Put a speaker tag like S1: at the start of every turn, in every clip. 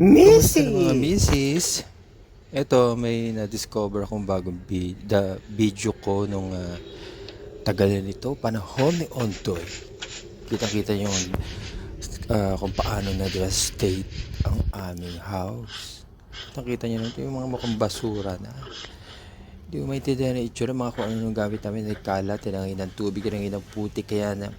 S1: Kumusta na mga
S2: Missy!
S1: misis? Eto, may na-discover akong bagong video ko nung tagal na nito, panahon ni Ondoy. Kitang-kita yung kung paano na-devastate ang aming house. Kitang-kita nyo nito yung mga mukhang basura na. Hindi ko maintindihan na itsura, mga kung ano nung gamit namin, nagkalat, tinangin ng tubig, tinangin ng putik, kaya na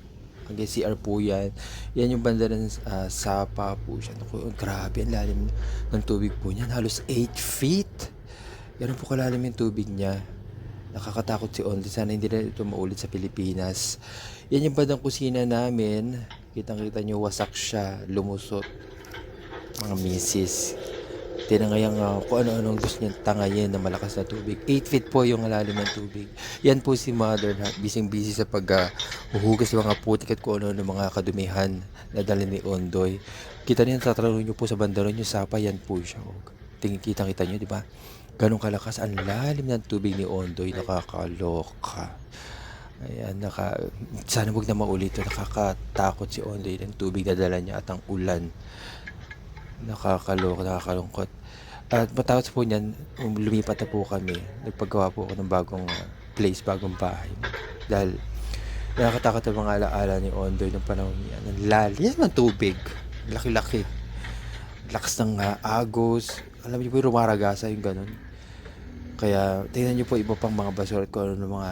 S1: hanggang CR po yan. Yan yung banda ng sapa po siya. Naku, grabe, ang lalim ng tubig po niyan. Halos 8 feet. Ganun po kalalim yung tubig niya. Nakakatakot si Only. Sana hindi na ito maulit sa Pilipinas. Yan yung bandang kusina namin. Kitang-kita nyo, wasak siya. Lumusot. Mga misis. Tinangayang kung ano-anong gusto niyang tangayin na malakas na tubig. 8 feet po yung lalim ng tubig. Yan po si Mother na busy sa paghuhugas ng mga putik at kung ano ng mga kadumihan na dala ni Ondoy. Kita niyo, tatanungin niyo po sa bandaron yung sapa, yan po siya. Kita niyo, di ba? Ganong kalakas ang lalim ng tubig ni Ondoy. Nakakaloka. Ayan, sana wag na maulit. Nakakatakot si Ondoy ng tubig na dala niya at ang ulan. Nakakalungkot. At matapos po niyan, lumipat na po kami. Nagpagawa po ako ng bagong place, bagong bahay. Dahil nakakatakot ang mga alaala ni Ondoy ng panahon niya. Ang lalim ng tubig. Laki-laki. Lakas ng agos. Alam niyo po yung rumaragasa yung ganun. Kaya tingnan niyo po iba pang mga basura at kung ano ng mga